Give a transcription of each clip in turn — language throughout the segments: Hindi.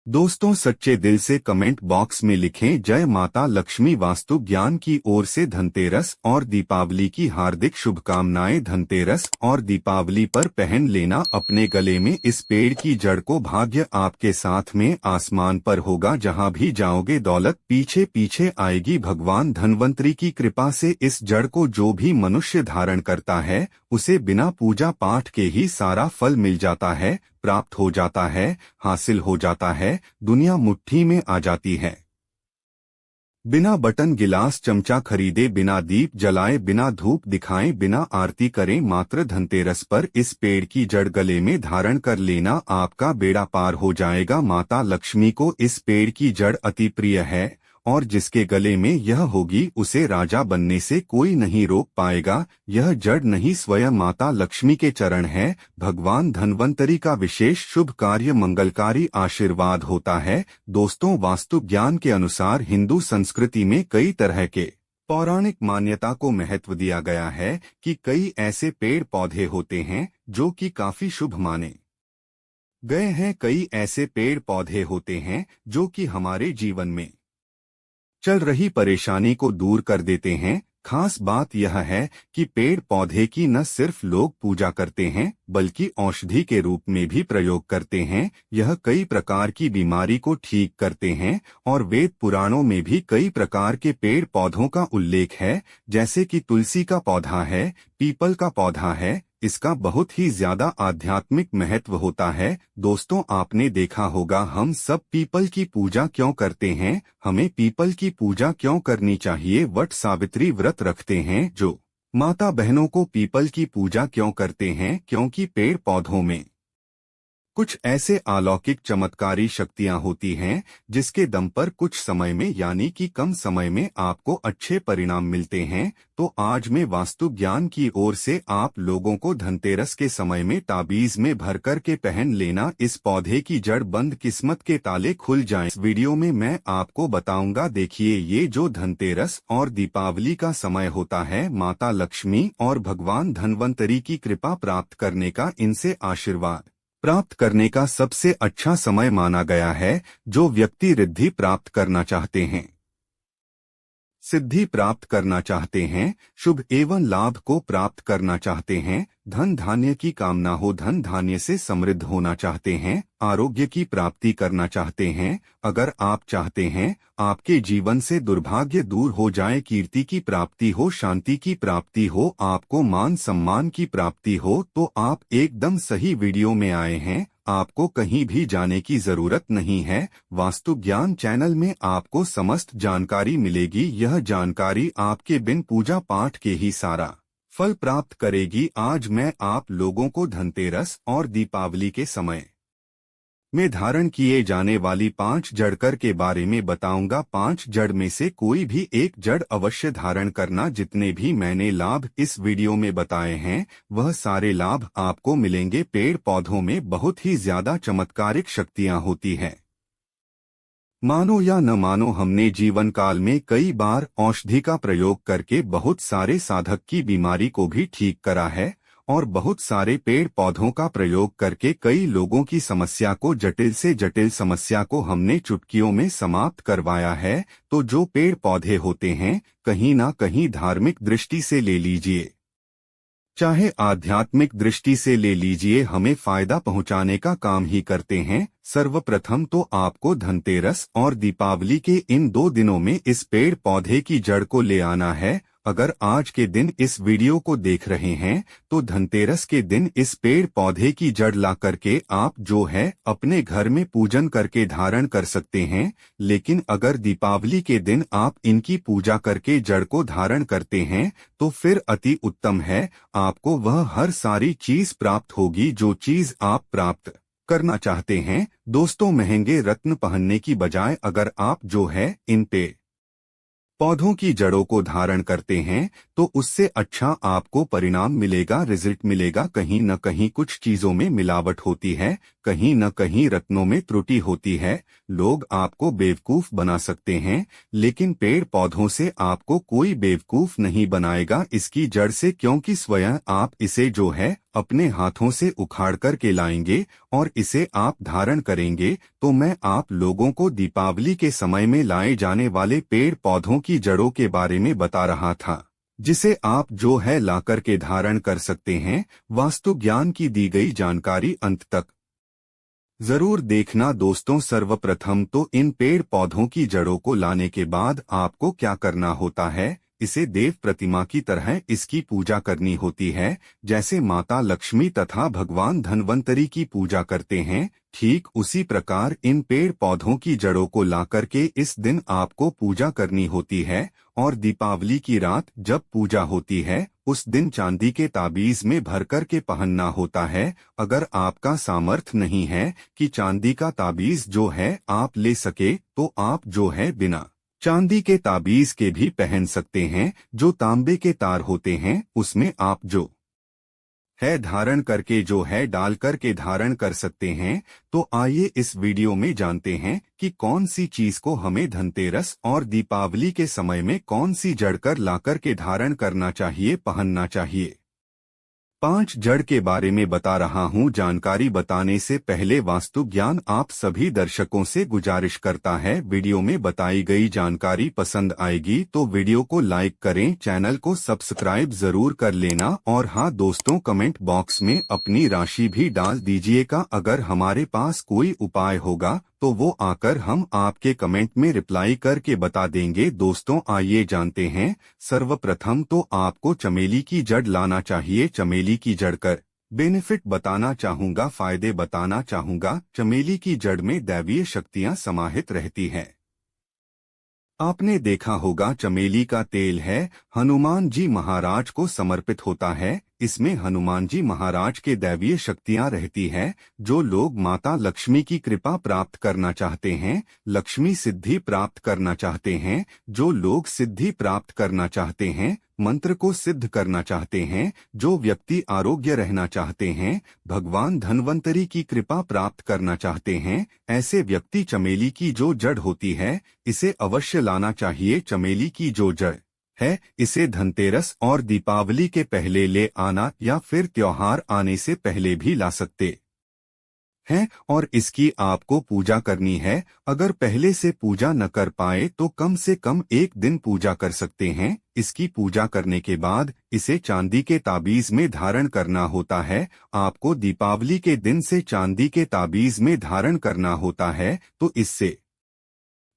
दोस्तों सच्चे दिल से कमेंट बॉक्स में लिखें जय माता लक्ष्मी। वास्तु ज्ञान की ओर से धनतेरस और दीपावली की हार्दिक शुभकामनाएं। धनतेरस और दीपावली पर पहन लेना अपने गले में इस पेड़ की जड़ को। भाग्य आपके साथ में आसमान पर होगा, जहां भी जाओगे दौलत पीछे पीछे आएगी। भगवान धन्वंतरी की कृपा से इस जड़ को जो भी मनुष्य धारण करता है उसे बिना पूजा पाठ के ही सारा फल मिल जाता है, प्राप्त हो जाता है, हासिल हो जाता है, दुनिया मुट्ठी में आ जाती है। बिना बटन गिलास चमचा खरीदे, बिना दीप जलाए, बिना धूप दिखाएं, बिना आरती करें, मात्र धनतेरस पर इस पेड़ की जड़ गले में धारण कर लेना, आपका बेड़ा पार हो जाएगा। माता लक्ष्मी को इस पेड़ की जड़ अति प्रिय है और जिसके गले में यह होगी उसे राजा बनने से कोई नहीं रोक पाएगा। यह जड़ नहीं, स्वयं माता लक्ष्मी के चरण है। भगवान धन्वंतरी का विशेष शुभ कार्य मंगलकारी आशीर्वाद होता है। दोस्तों वास्तु ज्ञान के अनुसार हिंदू संस्कृति में कई तरह के पौराणिक मान्यता को महत्व दिया गया है कि कई ऐसे पेड़ पौधे होते हैं जो कि काफी शुभ माने गए हैं। कई ऐसे पेड़ पौधे होते हैं जो कि हमारे जीवन में चल रही परेशानी को दूर कर देते हैं। खास बात यह है कि पेड़ पौधे की न सिर्फ लोग पूजा करते हैं बल्कि औषधि के रूप में भी प्रयोग करते हैं। यह कई प्रकार की बीमारी को ठीक करते हैं और वेद पुराणों में भी कई प्रकार के पेड़ पौधों का उल्लेख है, जैसे कि तुलसी का पौधा है, पीपल का पौधा है। इसका बहुत ही ज्यादा आध्यात्मिक महत्व होता है। दोस्तों आपने देखा होगा हम सब पीपल की पूजा क्यों करते हैं, हमें पीपल की पूजा क्यों करनी चाहिए। वट सावित्री व्रत रखते हैं जो माता बहनों को पीपल की पूजा क्यों करते हैं, क्योंकि पेड़ पौधों में कुछ ऐसे अलौकिक चमत्कारी शक्तियां होती हैं जिसके दम पर कुछ समय में यानी कि कम समय में आपको अच्छे परिणाम मिलते हैं। तो आज मैं वास्तु ज्ञान की ओर से आप लोगों को धनतेरस के समय में ताबीज में भरकर के पहन लेना। इस पौधे की जड़ बंद, किस्मत के ताले खुल जाएं। इस वीडियो में मैं आपको बताऊंगा। देखिए ये जो धनतेरस और दीपावली का समय होता है, माता लक्ष्मी और भगवान धन्वंतरी की कृपा प्राप्त करने का, इनसे आशीर्वाद प्राप्त करने का सबसे अच्छा समय माना गया है। जो व्यक्ति रिद्धि प्राप्त करना चाहते हैं, सिद्धि प्राप्त करना चाहते हैं, शुभ एवं लाभ को प्राप्त करना चाहते हैं, धन धान्य की कामना हो, धन धान्य से समृद्ध होना चाहते हैं, आरोग्य की प्राप्ति करना चाहते हैं, अगर आप चाहते हैं आपके जीवन से दुर्भाग्य दूर हो जाए, कीर्ति की प्राप्ति हो, शांति की प्राप्ति हो, आपको मान सम्मान की प्राप्ति हो, तो आप एकदम सही वीडियो में आए हैं। आपको कहीं भी जाने की जरूरत नहीं है। वास्तु ज्ञान चैनल में आपको समस्त जानकारी मिलेगी। यह जानकारी आपके बिन पूजा पाठ के ही सारा फल प्राप्त करेगी। आज मैं आप लोगों को धनतेरस और दीपावली के समय में धारण किए जाने वाली 5 जड़कर के बारे में बताऊंगा। 5 जड़ में से कोई भी एक जड़ अवश्य धारण करना। जितने भी मैंने लाभ इस वीडियो में बताए हैं वह सारे लाभ आपको मिलेंगे। पेड़ पौधों में बहुत ही ज्यादा चमत्कारिक शक्तियां होती हैं। मानो या न मानो, हमने जीवन काल में कई बार औषधि का प्रयोग करके बहुत सारे साधक की बीमारी को भी ठीक करा है और बहुत सारे पेड़ पौधों का प्रयोग करके कई लोगों की समस्या को, जटिल से जटिल समस्या को हमने चुटकियों में समाप्त करवाया है। तो जो पेड़ पौधे होते हैं कहीं ना कहीं धार्मिक दृष्टि से ले लीजिए चाहे आध्यात्मिक दृष्टि से ले लीजिए, हमें फायदा पहुंचाने का काम ही करते हैं। सर्वप्रथम तो आपको धनतेरस और दीपावली के इन 2 दिनों में इस पेड़ पौधे की जड़ को ले आना है। अगर आज के दिन इस वीडियो को देख रहे हैं तो धनतेरस के दिन इस पेड़ पौधे की जड़ ला करके आप जो है अपने घर में पूजन करके धारण कर सकते हैं। लेकिन अगर दीपावली के दिन आप इनकी पूजा करके जड़ को धारण करते हैं तो फिर अति उत्तम है। आपको वह हर सारी चीज प्राप्त होगी जो चीज आप प्राप्त करना चाहते हैं। दोस्तों महंगे रत्न पहनने की बजाय अगर आप जो है इन पेड़ पौधों की जड़ों को धारण करते हैं तो उससे अच्छा आपको परिणाम मिलेगा, रिजल्ट मिलेगा। कहीं न कहीं कुछ चीजों में मिलावट होती है, कहीं न कहीं रत्नों में त्रुटि होती है। लोग आपको बेवकूफ बना सकते हैं लेकिन पेड़ पौधों से आपको कोई बेवकूफ नहीं बनाएगा इसकी जड़ से, क्योंकि स्वयं आप इसे जो है अपने हाथों से उखाड़ कर के लाएंगे और इसे आप धारण करेंगे, तो मैं आप लोगों को दीपावली के समय में लाए जाने वाले पेड़ पौधों की जड़ों के बारे में बता रहा था, जिसे आप जो है लाकर के धारण कर सकते हैं। वास्तु ज्ञान की दी गई जानकारी अंत तक जरूर देखना दोस्तों। सर्वप्रथम तो इन पेड़ पौधों की जड़ों को लाने के बाद आपको क्या करना होता है, इसे देव प्रतिमा की तरह इसकी पूजा करनी होती है। जैसे माता लक्ष्मी तथा भगवान धन्वंतरी की पूजा करते हैं, ठीक उसी प्रकार इन पेड़ पौधों की जड़ों को लाकर के इस दिन आपको पूजा करनी होती है। और दीपावली की रात जब पूजा होती है, उस दिन चांदी के ताबीज में भर कर के पहनना होता है। अगर आपका सामर्थ्य नहीं है कि चांदी का ताबीज जो है आप ले सके, तो आप जो है बिना चांदी के ताबीज के भी पहन सकते हैं। जो तांबे के तार होते हैं उसमें आप जो है धारण करके जो है डाल करके धारण कर सकते हैं। तो आइए इस वीडियो में जानते हैं कि कौन सी चीज को हमें धनतेरस और दीपावली के समय में कौन सी जड़ कर लाकर के धारण करना चाहिए, पहनना चाहिए। 5 जड़ के बारे में बता रहा हूं। जानकारी बताने से पहले वास्तु ज्ञान आप सभी दर्शकों से गुजारिश करता है, वीडियो में बताई गई जानकारी पसंद आएगी तो वीडियो को लाइक करें, चैनल को सब्सक्राइब जरूर कर लेना। और हाँ दोस्तों, कमेंट बॉक्स में अपनी राशि भी डाल दीजिएगा। अगर हमारे पास कोई उपाय होगा तो वो आकर हम आपके कमेंट में रिप्लाई करके बता देंगे। दोस्तों आइए जानते हैं। सर्वप्रथम तो आपको चमेली की जड़ लाना चाहिए। चमेली की जड़ कर बेनिफिट बताना चाहूँगा, फायदे बताना चाहूँगा। चमेली की जड़ में दैवीय शक्तियाँ समाहित रहती हैं। आपने देखा होगा चमेली का तेल है, हनुमान जी महाराज को समर्पित होता है। इसमें हनुमान जी महाराज के दैवीय शक्तियां रहती है। जो लोग माता लक्ष्मी की कृपा प्राप्त करना चाहते हैं, लक्ष्मी सिद्धि प्राप्त करना चाहते हैं, जो लोग सिद्धि प्राप्त करना चाहते हैं, मंत्र को सिद्ध करना चाहते हैं, जो व्यक्ति आरोग्य रहना चाहते हैं, भगवान धन्वंतरी की कृपा प्राप्त करना चाहते हैं, ऐसे व्यक्ति चमेली की जो जड़ होती है इसे अवश्य लाना चाहिए। चमेली की जो जड़ है इसे धनतेरस और दीपावली के पहले ले आना या फिर त्योहार आने से पहले भी ला सकते हैं। और इसकी आपको पूजा करनी है। अगर पहले से पूजा न कर पाए तो कम से कम एक दिन पूजा कर सकते हैं। इसकी पूजा करने के बाद इसे चांदी के ताबीज में धारण करना होता है। आपको दीपावली के दिन से चांदी के ताबीज में धारण करना होता है, तो इससे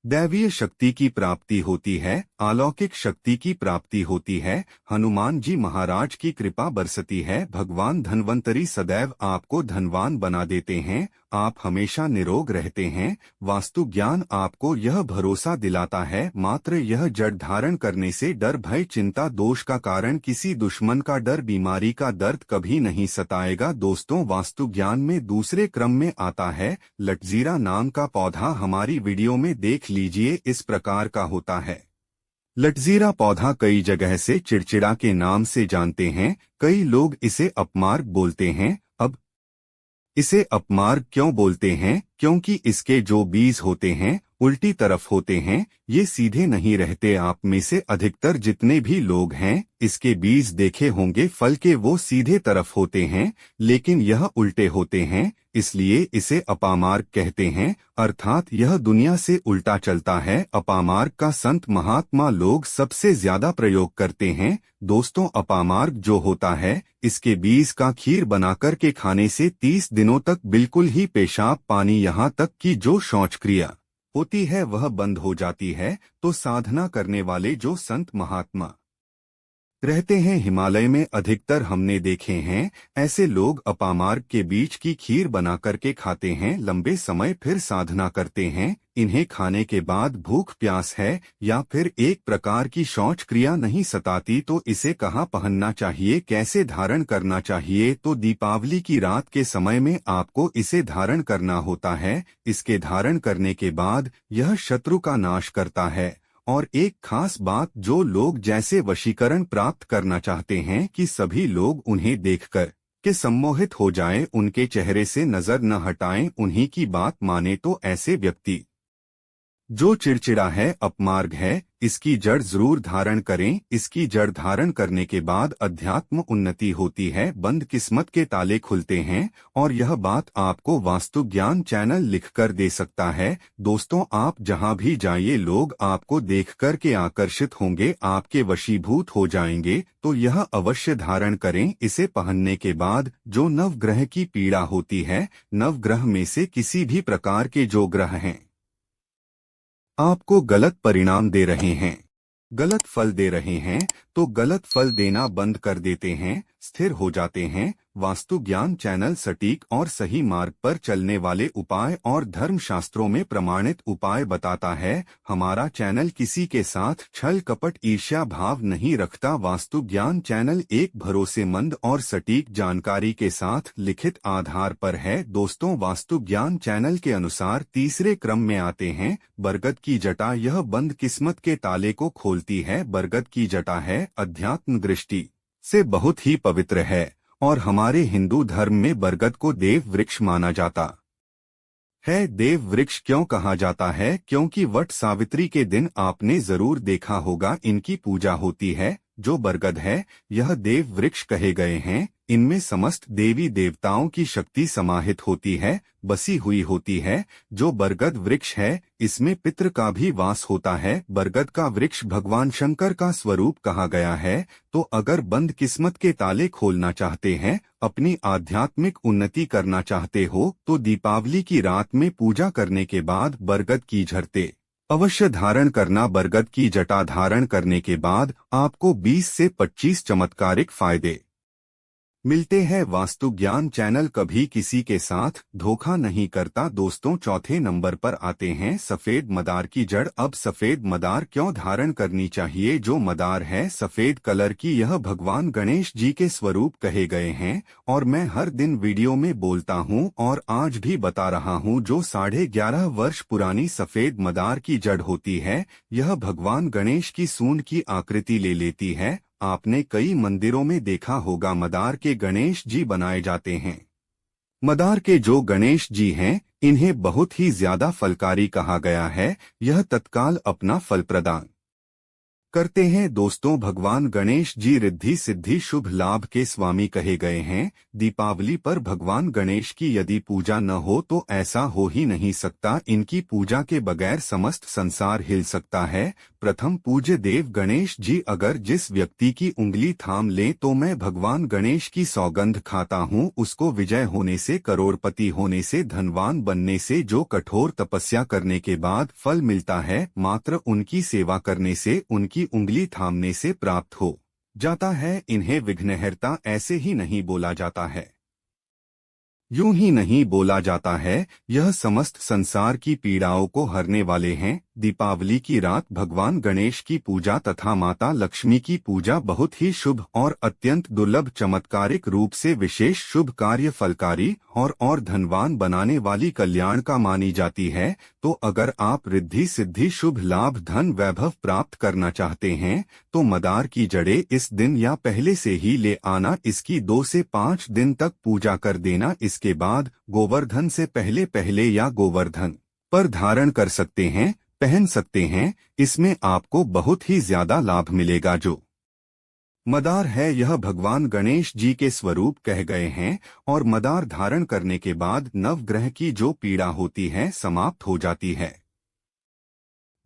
दैवीय शक्ति की प्राप्ति होती है, अलौकिक शक्ति की प्राप्ति होती है, हनुमान जी महाराज की कृपा बरसती है। भगवान धन्वंतरी सदैव आपको धनवान बना देते हैं, आप हमेशा निरोग रहते हैं। वास्तु ज्ञान आपको यह भरोसा दिलाता है, मात्र यह जड़ धारण करने से डर, भय, चिंता, दोष का कारण, किसी दुश्मन का डर, बीमारी का दर्द कभी नहीं सताएगा। दोस्तों वास्तु ज्ञान में दूसरे क्रम में आता है लटजीरा नाम का पौधा। हमारी वीडियो में देख लीजिए, इस प्रकार का होता है। लटजीरा पौधा कई जगह से चिड़चिड़ा के नाम से जानते हैं। कई लोग इसे अपमार्ग बोलते हैं। अब इसे अपमार्ग क्यों बोलते हैं? क्योंकि इसके जो बीज होते हैं उल्टी तरफ होते हैं, ये सीधे नहीं रहते। आप में से अधिकतर जितने भी लोग हैं इसके बीज देखे होंगे, फल के वो सीधे तरफ होते हैं, लेकिन यह उल्टे होते हैं, इसलिए इसे अपामार्ग कहते हैं। अर्थात यह दुनिया से उल्टा चलता है। अपामार्ग का संत महात्मा लोग सबसे ज्यादा प्रयोग करते हैं। दोस्तों अपामार्ग जो होता है इसके बीज का खीर बनाकर के खाने से 30 दिनों तक बिल्कुल ही पेशाब पानी यहाँ तक कि जो शौच क्रिया होती है वह बंद हो जाती है। तो साधना करने वाले जो संत महात्मा रहते हैं हिमालय में अधिकतर हमने देखे हैं, ऐसे लोग अपामार्ग के बीज की खीर बना करके खाते हैं, लंबे समय फिर साधना करते हैं। इन्हें खाने के बाद भूख प्यास है या फिर एक प्रकार की शौच क्रिया नहीं सताती, तो इसे कहाँ पहनना चाहिए, कैसे धारण करना चाहिए? तो दीपावली की रात के समय में आपको इसे धारण करना होता है। इसके धारण करने के बाद यह शत्रु का नाश करता है। और एक खास बात, जो लोग जैसे वशीकरण प्राप्त करना चाहते हैं कि सभी लोग उन्हें देखकर के सम्मोहित हो जाएं, उनके चेहरे से नजर न हटाएं, उन्हीं की बात माने, तो ऐसे व्यक्ति जो चिड़चिड़ा है, अपमार्ग है, इसकी जड़ जरूर धारण करें। इसकी जड़ धारण करने के बाद अध्यात्म उन्नति होती है, बंद किस्मत के ताले खुलते हैं। और यह बात आपको वास्तु ज्ञान चैनल लिखकर दे सकता है। दोस्तों, आप जहां भी जाइए लोग आपको देख कर के आकर्षित होंगे, आपके वशीभूत हो जाएंगे। तो यह अवश्य धारण करें। इसे पहनने के बाद जो नवग्रह की पीड़ा होती है, नवग्रह में से किसी भी प्रकार के जो ग्रह हैं आपको गलत परिणाम दे रहे हैं, गलत फल दे रहे हैं, तो गलत फल देना बंद कर देते हैं, स्थिर हो जाते हैं। वास्तु ज्ञान चैनल सटीक और सही मार्ग पर चलने वाले उपाय और धर्म शास्त्रों में प्रमाणित उपाय बताता है। हमारा चैनल किसी के साथ छल कपट ईर्ष्या भाव नहीं रखता। वास्तु ज्ञान चैनल एक भरोसेमंद और सटीक जानकारी के साथ लिखित आधार पर है। दोस्तों, वास्तु ज्ञान चैनल के अनुसार तीसरे क्रम में आते हैं बरगद की जटा। यह बंद किस्मत के ताले को खोलती है। बरगद की जटा है, अध्यात्म दृष्टि से बहुत ही पवित्र है और हमारे हिंदू धर्म में बरगद को देव वृक्ष माना जाता है। देव वृक्ष क्यों कहा जाता है? क्योंकि वट सावित्री के दिन आपने जरूर देखा होगा इनकी पूजा होती है। जो बरगद है, यह देव वृक्ष कहे गए हैं। इनमें समस्त देवी देवताओं की शक्ति समाहित होती है, बसी हुई होती है। जो बरगद वृक्ष है, इसमें पितृ का भी वास होता है। बरगद का वृक्ष भगवान शंकर का स्वरूप कहा गया है। तो अगर बंद किस्मत के ताले खोलना चाहते हैं, अपनी आध्यात्मिक उन्नति करना चाहते हो, तो दीपावली की रात में पूजा करने के बाद बरगद की झड़ते अवश्य धारण करना। बरगद की जटा धारण करने के बाद आपको 20 से 25 चमत्कारिक फायदे मिलते हैं। वास्तु ज्ञान चैनल कभी किसी के साथ धोखा नहीं करता। दोस्तों, चौथे नंबर पर आते हैं सफेद मदार की जड़। अब सफेद मदार क्यों धारण करनी चाहिए? जो मदार है सफेद कलर की, यह भगवान गणेश जी के स्वरूप कहे गए हैं। और मैं हर दिन वीडियो में बोलता हूं और आज भी बता रहा हूं, जो 11.5 वर्ष पुरानी सफेद मदार की जड़ होती है, यह भगवान गणेश की सूंड की आकृति ले लेती है। आपने कई मंदिरों में देखा होगा मदार के गणेश जी बनाए जाते हैं। मदार के जो गणेश जी हैं, इन्हें बहुत ही ज्यादा फलकारी कहा गया है। यह तत्काल अपना फल प्रदान करते हैं। दोस्तों, भगवान गणेश जी रिद्धि सिद्धि शुभ लाभ के स्वामी कहे गए हैं। दीपावली पर भगवान गणेश की यदि पूजा न हो तो ऐसा हो ही नहीं सकता। इनकी पूजा के बगैर समस्त संसार हिल सकता है। प्रथम पूज्य देव गणेश जी अगर जिस व्यक्ति की उंगली थाम ले, तो मैं भगवान गणेश की सौगंध खाता हूँ, उसको विजय होने से, करोड़पति होने से, धनवान बनने से, जो कठोर तपस्या करने के बाद फल मिलता है, मात्र उनकी सेवा करने से, उनकी उंगली थामने से प्राप्त हो जाता है। इन्हें विघ्नहर्ता ऐसे ही नहीं बोला जाता है, यूं ही नहीं बोला जाता है। यह समस्त संसार की पीड़ाओं को हरने वाले हैं। दीपावली की रात भगवान गणेश की पूजा तथा माता लक्ष्मी की पूजा बहुत ही शुभ और अत्यंत दुर्लभ चमत्कारिक रूप से विशेष शुभ कार्य फलकारी और धनवान बनाने वाली कल्याण का मानी जाती है। तो अगर आप रिद्धि सिद्धि शुभ लाभ धन वैभव प्राप्त करना चाहते हैं, तो मदार की जड़ें इस दिन या पहले से ही ले आना। इसकी 2 से 5 दिन तक पूजा कर देना। इसके बाद गोवर्धन से पहले या गोवर्धन पर धारण कर सकते हैं, पहन सकते हैं। इसमें आपको बहुत ही ज्यादा लाभ मिलेगा। जो मदार है, यह भगवान गणेश जी के स्वरूप कह गए हैं और मदार धारण करने के बाद नवग्रह की जो पीड़ा होती है समाप्त हो जाती है।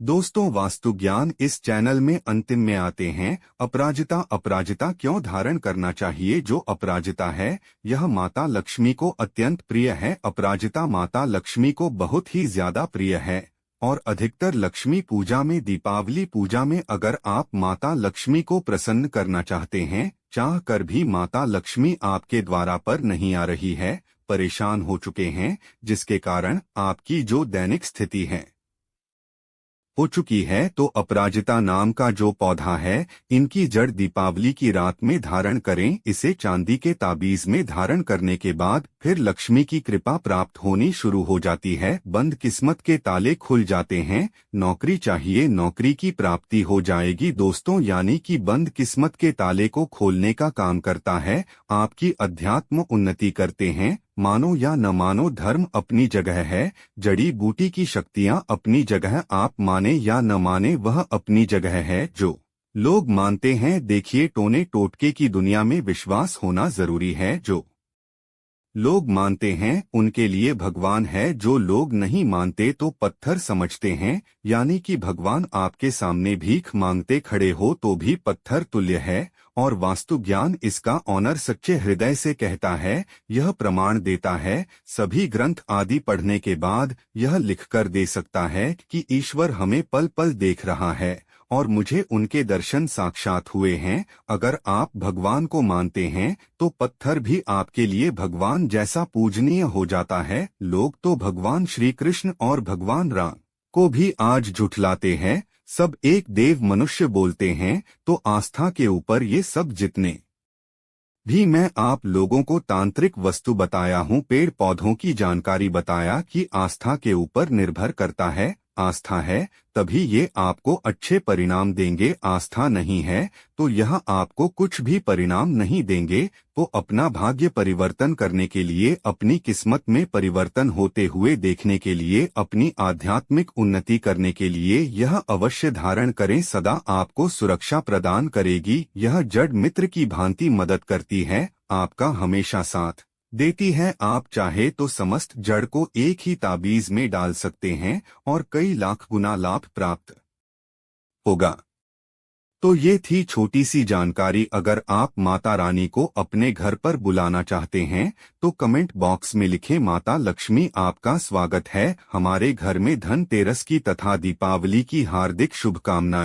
दोस्तों, वास्तु ज्ञान इस चैनल में अंतिम में आते हैं अपराजिता। अपराजिता क्यों धारण करना चाहिए? जो अपराजिता है, यह माता लक्ष्मी को अत्यंत प्रिय है। अपराजिता माता लक्ष्मी को बहुत ही ज्यादा प्रिय है और अधिकतर लक्ष्मी पूजा में, दीपावली पूजा में अगर आप माता लक्ष्मी को प्रसन्न करना चाहते हैं, चाह कर भी माता लक्ष्मी आपके द्वारा पर नहीं आ रही है, परेशान हो चुके हैं, जिसके कारण आपकी जो दैनिक स्थिति है हो चुकी है, तो अपराजिता नाम का जो पौधा है, इनकी जड़ दीपावली की रात में धारण करें। इसे चांदी के ताबीज में धारण करने के बाद फिर लक्ष्मी की कृपा प्राप्त होनी शुरू हो जाती है। बंद किस्मत के ताले खुल जाते हैं। नौकरी चाहिए, नौकरी की प्राप्ति हो जाएगी। दोस्तों, यानी कि बंद किस्मत के ताले को खोलने का काम करता है। आपकी अध्यात्म उन्नति करते हैं, मानो या न मानो धर्म अपनी जगह है, जड़ी बूटी की शक्तियाँ अपनी जगह, आप माने या न माने वह अपनी जगह है। जो लोग मानते हैं, देखिए टोने टोटके की दुनिया में विश्वास होना जरूरी है। जो लोग मानते हैं उनके लिए भगवान है, जो लोग नहीं मानते तो पत्थर समझते हैं। यानी कि भगवान आपके सामने भीख मांगते खड़े हो तो भी पत्थर तुल्य है। और वास्तु ज्ञान इसका ऑनर सच्चे हृदय से कहता है, यह प्रमाण देता है, सभी ग्रंथ आदि पढ़ने के बाद यह लिखकर दे सकता है कि ईश्वर हमें पल पल देख रहा है और मुझे उनके दर्शन साक्षात हुए हैं। अगर आप भगवान को मानते हैं तो पत्थर भी आपके लिए भगवान जैसा पूजनीय हो जाता है। लोग तो भगवान श्री कृष्ण और भगवान राम को भी आज झुठलाते हैं, सब एक देव मनुष्य बोलते हैं। तो आस्था के ऊपर ये सब जितने भी मैं आप लोगों को तांत्रिक वस्तु बताया हूँ, पेड़ पौधों की जानकारी बताया कि आस्था के ऊपर निर्भर करता है। आस्था है तभी ये आपको अच्छे परिणाम देंगे, आस्था नहीं है तो यह आपको कुछ भी परिणाम नहीं देंगे। तो अपना भाग्य परिवर्तन करने के लिए, अपनी किस्मत में परिवर्तन होते हुए देखने के लिए, अपनी आध्यात्मिक उन्नति करने के लिए यह अवश्य धारण करें, सदा आपको सुरक्षा प्रदान करेगी। यह जड़ मित्र की भांति मदद करती है, आपका हमेशा साथ देती है। आप चाहे तो समस्त जड़ को एक ही ताबीज में डाल सकते हैं और कई लाख गुना लाभ प्राप्त होगा। तो ये थी छोटी सी जानकारी। अगर आप माता रानी को अपने घर पर बुलाना चाहते हैं तो कमेंट बॉक्स में लिखें, माता लक्ष्मी आपका स्वागत है हमारे घर में, धनतेरस की तथा दीपावली की हार्दिक शुभकामनाएं।